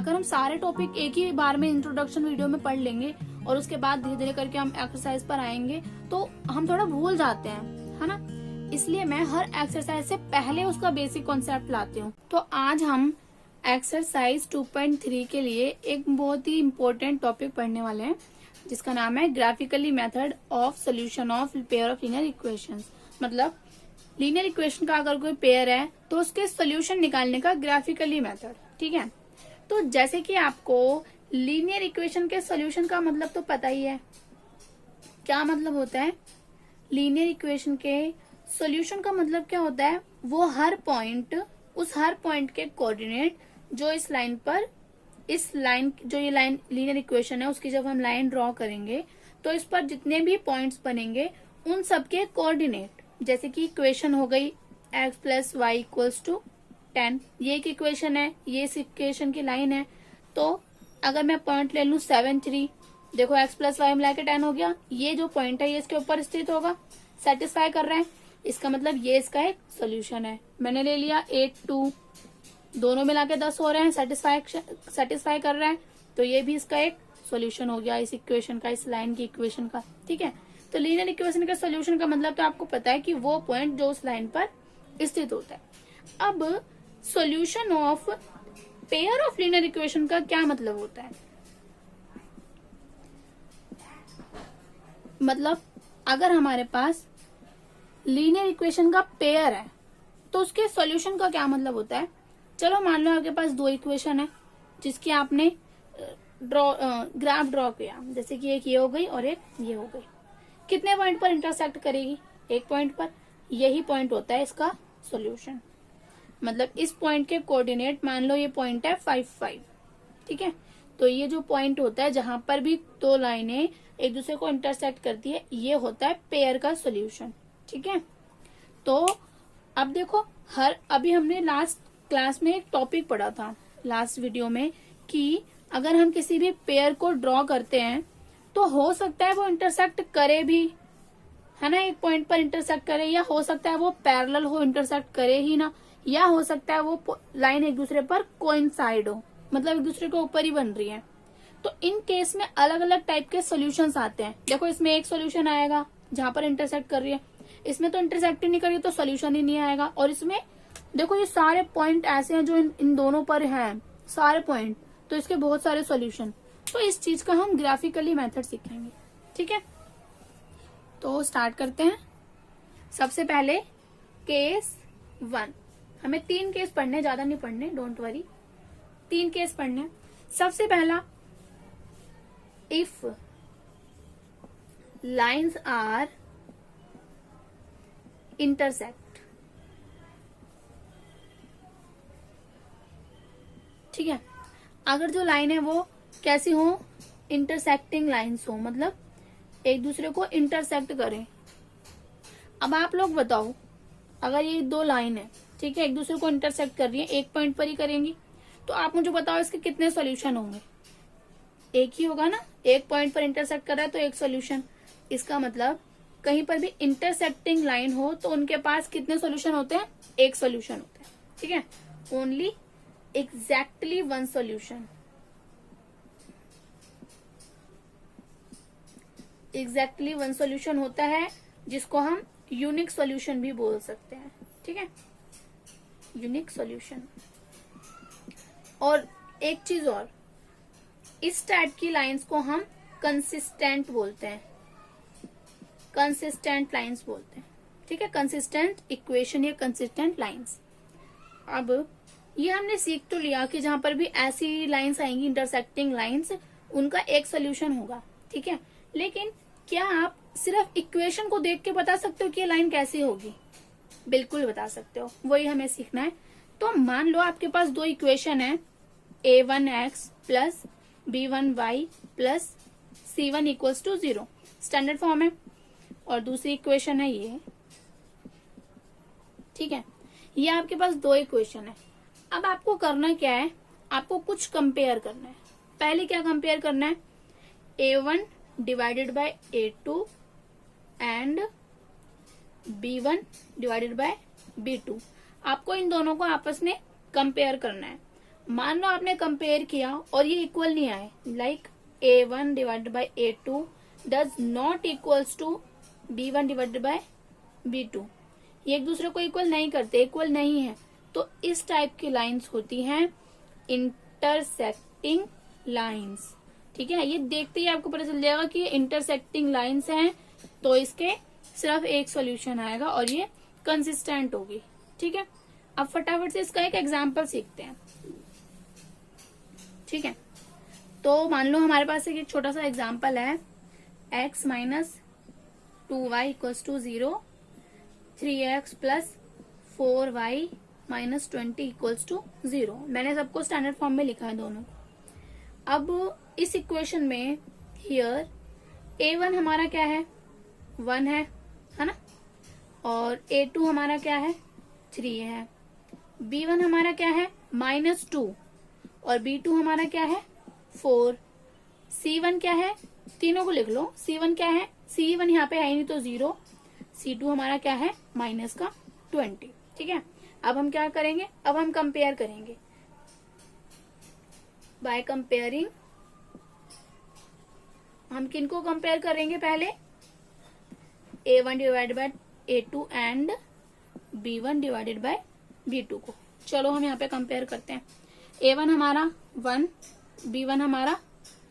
अगर हम सारे टॉपिक एक ही बार में इंट्रोडक्शन वीडियो में पढ़ लेंगे और उसके बाद धीरे धीरे करके हम एक्सरसाइज पर आएंगे तो हम थोड़ा भूल जाते हैं, है ना। इसलिए मैं हर एक्सरसाइज से पहले उसका बेसिक कॉन्सेप्ट लाती हूँ। तो आज हम एक्सरसाइज 2.3 के लिए एक बहुत ही इम्पोर्टेंट टॉपिक पढ़ने वाले हैं, जिसका नाम है graphically method of solution of pair of linear equations. मतलब लीनियर इक्वेशन का अगर कोई पेयर है तो उसके सोल्यूशन निकालने का ग्राफिकली मेथड। ठीक है, तो जैसे कि आपको लीनियर इक्वेशन के सोल्यूशन का मतलब तो पता ही है, क्या मतलब होता है। लीनियर इक्वेशन के सोल्यूशन का मतलब क्या होता है, वो हर पॉइंट के कोऑर्डिनेट जो इस लाइन पर, इस लाइन जो ये लाइन लीनियर इक्वेशन है उसकी जब हम लाइन ड्रॉ करेंगे तो इस पर जितने भी पॉइंट्स बनेंगे उन सबके कोऑर्डिनेट, जैसे कि इक्वेशन हो गई x plus Y equals to 10, ये एक इक्वेशन है, ये इस इक्वेशन की लाइन है। तो अगर मैं पॉइंट ले लूं 7 3, देखो x प्लस वाई मिला के 10 हो गया। ये जो पॉइंट है ये इसके ऊपर स्थित होगा, सेटिस्फाई कर रहा है, इसका मतलब ये इसका एक सोल्यूशन है। मैंने ले लिया 8 2, दोनों मिला के 10 हो रहे हैं, सेटिस्फाई कर रहा है, तो ये भी इसका एक सोल्यूशन हो गया इस इक्वेशन का, इस लाइन की इक्वेशन का। ठीक है, तो लीनियर इक्वेशन का सोल्यूशन का मतलब तो आपको पता है कि वो पॉइंट जो उस लाइन पर स्थित होता है। अब solution of pair of linear equation का क्या मतलब होता है। मतलब अगर हमारे पास लीनियर इक्वेशन का पेयर है तो उसके सॉल्यूशन का क्या मतलब होता है। चलो मान लो आपके पास दो इक्वेशन है जिसकी आपने ग्राफ ड्रॉ किया, जैसे कि एक ये हो गई और एक ये हो गई। कितने पॉइंट पर इंटरसेक्ट करेगी, एक पॉइंट पर। यही पॉइंट होता है इसका सॉल्यूशन। मतलब इस पॉइंट के कोऑर्डिनेट, मान लो ये पॉइंट है 5 5, ठीक है, तो ये जो पॉइंट होता है जहां पर भी दो लाइनें एक दूसरे को इंटरसेक्ट करती है, ये होता है पेयर का सॉल्यूशन। ठीक है, तो अब देखो अभी हमने लास्ट क्लास में एक टॉपिक पढ़ा था लास्ट वीडियो में कि अगर हम किसी भी पेयर को ड्रॉ करते हैं तो हो सकता है वो इंटरसेक्ट करे भी, है ना, एक पॉइंट पर इंटरसेक्ट करे, या हो सकता है वो पैरेलल हो, इंटरसेक्ट करे ही ना, या हो सकता है वो लाइन एक दूसरे पर कोइंसाइड हो, मतलब एक दूसरे के ऊपर ही बन रही है। तो इन केस में अलग अलग टाइप के सॉल्यूशंस आते हैं। देखो इसमें एक सॉल्यूशन आएगा जहां पर इंटरसेक्ट कर रही है, इसमें तो इंटरसेक्ट ही नहीं कर रही तो सॉल्यूशन ही नहीं आएगा। और इसमें देखो ये सारे पॉइंट ऐसे हैं जो इन दोनों पर हैं, सारे पॉइंट, तो इसके बहुत सारे सॉल्यूशन। तो इस चीज का हम ग्राफिकली मेथड सीखेंगे। ठीक है, तो स्टार्ट करते हैं। सबसे पहले केस 1, हमें 3 केस पढ़ने, ज्यादा नहीं पढ़ने, डोंट वरी, 3 केस पढ़ने। सबसे पहला, इफ लाइन्स आर इंटरसेक्ट। ठीक है, अगर जो लाइन है वो कैसी हो, इंटरसेक्टिंग लाइन्स हो, मतलब एक दूसरे को इंटरसेक्ट करें। अब आप लोग बताओ, अगर ये दो लाइन है, ठीक है, एक दूसरे को इंटरसेक्ट कर रही है, एक पॉइंट पर ही करेंगी, तो आप मुझे बताओ इसके कितने सॉल्यूशन होंगे। एक ही होगा ना, एक पॉइंट पर इंटरसेक्ट कर रहा है तो एक सॉल्यूशन। इसका मतलब कहीं पर भी इंटरसेक्टिंग लाइन हो तो उनके पास कितने सॉल्यूशन होते हैं, एक सॉल्यूशन होता है। ठीक है, only exactly one solution. Exactly one solution होता है, जिसको हम यूनिक सॉल्यूशन भी बोल सकते हैं। ठीक है, यूनिक सॉल्यूशन। और एक चीज और, इस टाइप की लाइंस को हम कंसिस्टेंट बोलते हैं, कंसिस्टेंट लाइंस बोलते हैं। ठीक है, कंसिस्टेंट इक्वेशन या कंसिस्टेंट लाइंस। अब ये हमने सीख तो लिया कि जहां पर भी ऐसी लाइंस आएंगी, इंटरसेक्टिंग लाइंस, उनका एक सोल्यूशन होगा। ठीक है, लेकिन क्या आप सिर्फ इक्वेशन को देख के बता सकते हो कि ये लाइन कैसी होगी? बिल्कुल बता सकते हो, वही हमें सीखना है। तो मान लो आपके पास दो इक्वेशन है, a1x plus b1y plus c1 equals to 0, standard form है, और दूसरी इक्वेशन है ये। ठीक है, ये आपके पास दो इक्वेशन है। अब आपको करना क्या है, आपको कुछ कंपेयर करना है। पहले क्या कंपेयर करना है, a1 divided by a2 and b1 divided by b2। आपको इन दोनों को आपस में कंपेयर करना है। मान लो आपने कंपेयर किया और ये इक्वल नहीं आए, like A1 divided by A2 does not equals to B1 divided by B2, ये एक दूसरे को इक्वल नहीं करते, इक्वल नहीं है, तो इस टाइप की लाइंस होती हैं इंटरसेक्टिंग लाइंस। ठीक है, ये देखते ही आपको पता चल जाएगा कि ये इंटरसेक्टिंग लाइंस हैं, तो इसके सिर्फ एक सॉल्यूशन आएगा और ये कंसिस्टेंट होगी। ठीक है, अब फटाफट से इसका एक एग्जांपल सीखते हैं। ठीक है, तो मान लो हमारे पास एक छोटा सा एग्जांपल है, x minus 2y equals to 0, 3x plus 4y minus 20 equals to 0। मैंने सबको स्टैंडर्ड फॉर्म में लिखा है दोनों। अब इस इक्वेशन में हियर A1 हमारा क्या है, 1 है ना, और A2 हमारा क्या है, 3 है। B1 हमारा क्या है, -2, और B2 हमारा क्या है, 4। C1 क्या है, तीनों को लिख लो। C1 क्या है, C1 यहाँ पे है ही नहीं तो 0। C2 हमारा क्या है, -20। ठीक है, अब हम क्या करेंगे, अब हम कंपेयर करेंगे बाय कंपेयरिंग। हम किनको कंपेयर करेंगे, पहले A1 divided by A2 and B1 divided by B2 को। चलो हम यहाँ पे कंपेयर करते हैं। A1 हमारा 1, B1 हमारा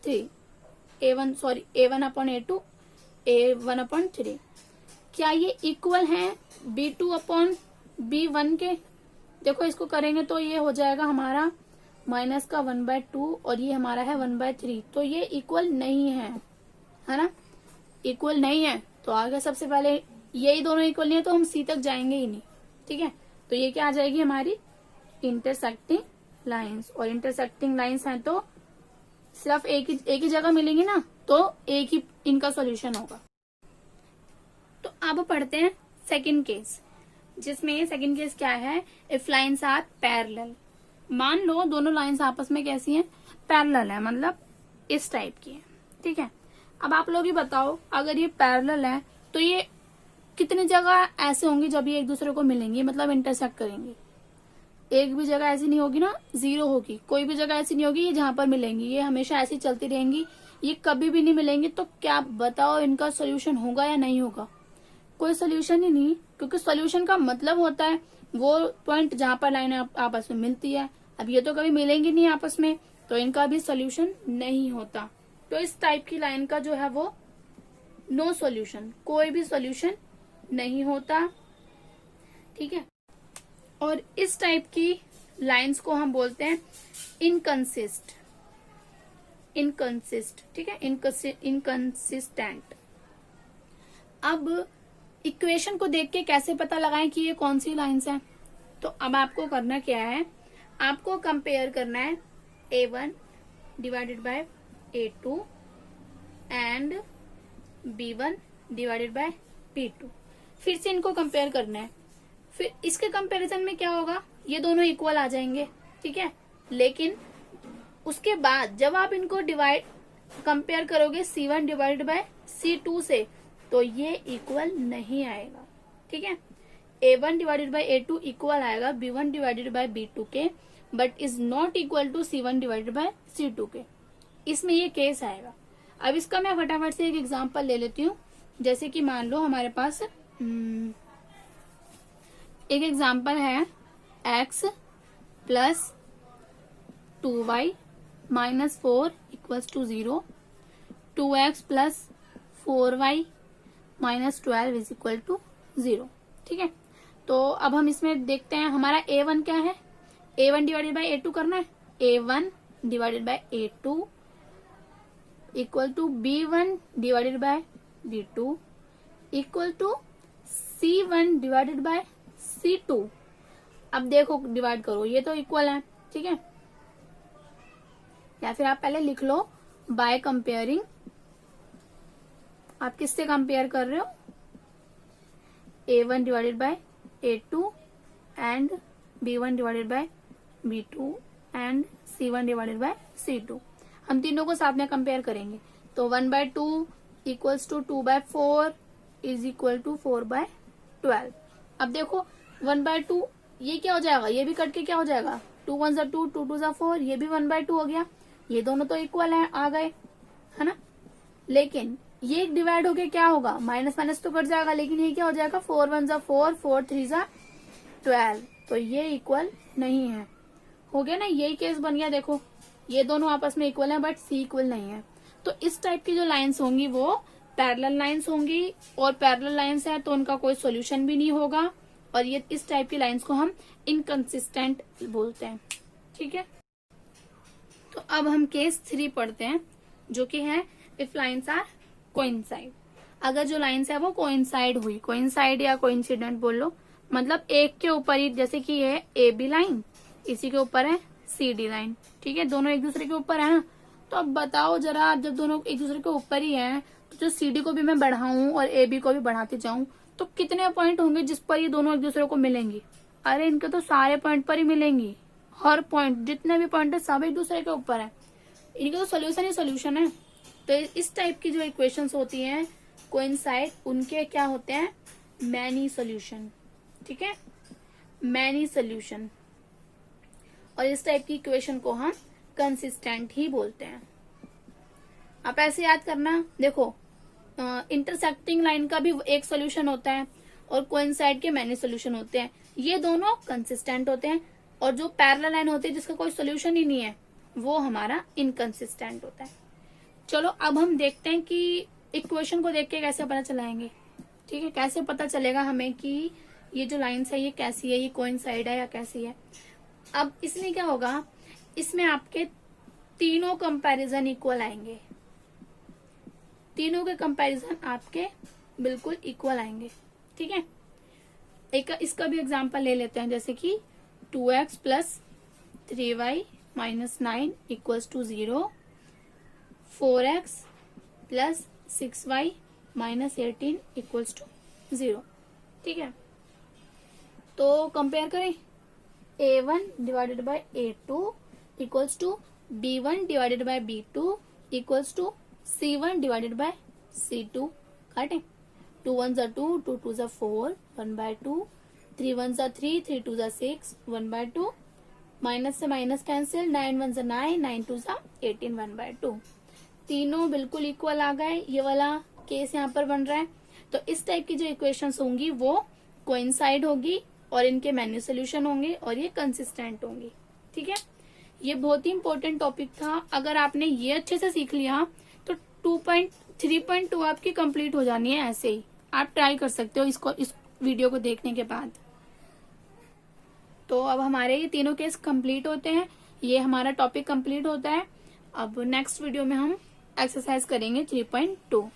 3, A1 upon A2, A1 upon 3। क्या ये इक्वल है B2 अपॉन B1 के? देखो इसको करेंगे तो ये हो जाएगा हमारा माइनस का 1/2 और ये हमारा है 1/3, तो ये इक्वल नहीं है ना, इक्वल नहीं है। तो आगे सबसे पहले यही दोनों इक्वल नहीं है तो हम C तक जाएंगे ही नहीं। ठीक है, तो ये क्या आ जाएगी हमारी इंटरसेक्टिंग लाइंस, और इंटरसेक्टिंग लाइंस हैं तो सिर्फ एक ही जगह मिलेंगी ना, तो एक ही इनका सॉल्यूशन होगा। तो अब पढ़ते हैं सेकंड केस, जिसमें सेकंड केस क्या है, इफ लाइंस आर पैरेलल। मान लो दोनों लाइंस आपस में कैसी हैं, पैरेलल है, मतलब इस टाइप की है। ठीक है, अब आप लोग ही बताओ, अगर ये पैरेलल है तो ये कितनी जगह ऐसे होंगी जब ये एक दूसरे को मिलेंगी, मतलब इंटरसेक्ट करेंगी। एक भी जगह ऐसी नहीं होगी ना, 0 होगी। कोई भी जगह ऐसी नहीं होगी ये जहां पर मिलेंगी, ये हमेशा ऐसी चलती रहेंगी, ये कभी भी नहीं मिलेंगी। तो क्या बताओ इनका सोल्यूशन होगा या नहीं होगा? कोई सोल्यूशन ही नहीं, क्योंकि सोल्यूशन का मतलब होता है वो पॉइंट जहां पर लाइन आपस में मिलती है। अब ये तो कभी मिलेंगी नहीं आपस में, तो इनका भी सोल्यूशन नहीं होता। तो इस टाइप की लाइन का जो है वो नो सोल्यूशन, कोई भी सोल्यूशन नहीं होता। ठीक है, और इस टाइप की लाइंस को हम बोलते हैं इनकंसिस्ट। ठीक है, इनकंसिस्टेंट। अब इक्वेशन को देख के कैसे पता लगाएं कि ये कौन सी लाइंस हैं? तो अब आपको करना क्या है, आपको कंपेयर करना है A1 divided by A2 and B1 divided by B2। फिर से इनको कंपेयर करना है। फिर इसके कंपैरिजन में क्या होगा, ये दोनों इक्वल आ जाएंगे। ठीक है, लेकिन उसके बाद जब आप इनको कंपेयर करोगे C1 डिवाइडेड बाय C2 से, तो ये इक्वल नहीं आएगा। ठीक है, A1 divided by A2 equal आएगा B1 डिवाइडेड बाय B2 के, but is not equal to C1 divided by C2 के। इसमें ये केस आएगा। अब इसका मैं फटाफट से एक एग्जांपल ले लेती हूँ। जैसे कि मान लो हमारे पास एक एग्जांपल है x plus 2y minus 4 equals to 0, 2x plus 4y minus 12 is equal to 0। ठीक है, तो अब हम इसमें देखते हैं हमारा A1 क्या है, A1 डिवाइडेड बाय A2 करना है। A1 divided by A2 equal to B1 divided by B2 equal to C1 divided by C2। अब देखो डिवाइड करो, ये तो इक्वल है। ठीक है, या फिर आप पहले लिख लो बाय कंपेयरिंग। आप किससे कंपेयर कर रहे हो, A1 divided by A2 and B1 divided by B2 and C1 divided by C2। हम तीनों को साथ में कंपेयर करेंगे, तो 1/2 equals to 2/4 is equal to 4/12। अब देखो 1/2 ये क्या हो जाएगा, ये भी कट के क्या हो जाएगा 2 1 जा 2, 2 2 जा 4, ये भी 1/2 हो गया। ये दोनों तो इक्वल है, आ गए, है ना। लेकिन ये डिवाइड होके क्या होगा, माइनस माइनस तो कट जाएगा, लेकिन ये क्या हो जाएगा, 4 1 जा 4, 4 3 जा 12, तो ये इक्वल नहीं है। हो गया ना, यही केस बन गया। देखो ये दोनों आपस में इक्वल है बट सी इक्वल नहीं है। तो इस टाइप की जो लाइंस होंगी वो पैरेलल लाइंस होंगी, और पैरेलल लाइंस है तो उनका कोई सॉल्यूशन भी नहीं होगा, और ये इस टाइप की लाइंस को हम इनकंसिस्टेंट बोलते हैं। ठीक है, तो अब हम केस 3 पढ़ते हैं, जो कि है इफ लाइंस आर कोइंसाइड। अगर जो लाइंस है वो कोइंसाइड हुई, कोइंसाइड या कोइंसिडेंट बोल लो, मतलब एक के ऊपर ही, जैसे कि ये ए बी लाइन, इसी के ऊपर है सी डी लाइन। ठीक है, दोनों एक दूसरे के ऊपर है ना। तो अब बताओ जरा, जब दोनों एक दूसरे के ऊपर ही है, तो जो सी डी को भी मैं बढ़ाऊं और ए बी को भी बढ़ाते जाऊं, तो कितने पॉइंट होंगे जिस पर ये दोनों एक दूसरे को मिलेंगी? अरे इनके तो सारे पॉइंट पर ही मिलेंगी। हर पॉइंट, जितने भी पॉइंट है सब एक दूसरे के ऊपर है। इनका तो सोल्यूशन ही सोल्यूशन है। तो इस टाइप की जो इक्वेशंस होती हैं कोइंसाइड, उनके क्या होते हैं, मैनी सोल्यूशन। ठीक है, मैनी सोल्यूशन। और इस टाइप की इक्वेशन को हम कंसिस्टेंट ही बोलते हैं। आप ऐसे याद करना, देखो इंटरसेक्टिंग लाइन का भी एक सोल्यूशन होता है और कोइंसाइड के मैनी सोल्यूशन होते हैं। ये दोनों कंसिस्टेंट होते हैं, और जो पैरेलल लाइन होती है जिसका कोई सोल्यूशन ही नहीं है, वो हमारा इनकंसिस्टेंट होता है। चलो अब हम देखते हैं कि इक्वेशन को देख के कैसे पता चलाएंगे। ठीक है, कैसे पता चलेगा हमें कि ये जो लाइन्स है ये कैसी है, ये कोइंसाइड है या कैसी है। अब इसमें क्या होगा, इसमें आपके तीनों कंपैरिजन इक्वल आएंगे, तीनों के कंपैरिजन आपके बिल्कुल इक्वल आएंगे। ठीक है, एक इसका भी एग्जांपल ले लेते हैं, जैसे कि 2x plus 3y minus 9 equals to 0, 4x plus 6y minus 18 equals to 0। ठीक है, तो कंपेयर करें, a1 divided by a2 equals to b1 divided by b2 equals to c1 divided by c2। काटें, 2 1 जा 2, 2 2 जा 4, 1/2, 3 1 जा 3, 3 2 जा 6, 1/2, माइनस से माइनस कैंसिल, 9 1 जा 9, 9 2 जा 18, 1/2। तीनों बिल्कुल इक्वल आ गए। ये वाला केस यहाँ पर बन रहा है। तो इस टाइप की जो इक्वेशंस होंगी वो कोइंसाइड होगी, और इनके मैनी सोल्यूशन होंगे, और ये कंसिस्टेंट होंगी। ठीक है, ये बहुत ही इंपॉर्टेंट टॉपिक था। अगर आपने ये अच्छे से सीख लिया तो 3.2 आपकी कंप्लीट हो जानी है। ऐसे ही आप ट्राई कर सकते हो इसको, इस वीडियो को देखने के बाद। तो अब हमारे ये तीनों केस कंप्लीट होते हैं, ये हमारा टॉपिक कंप्लीट होता है। अब नेक्स्ट वीडियो में हम एक्सरसाइज करेंगे 3.2।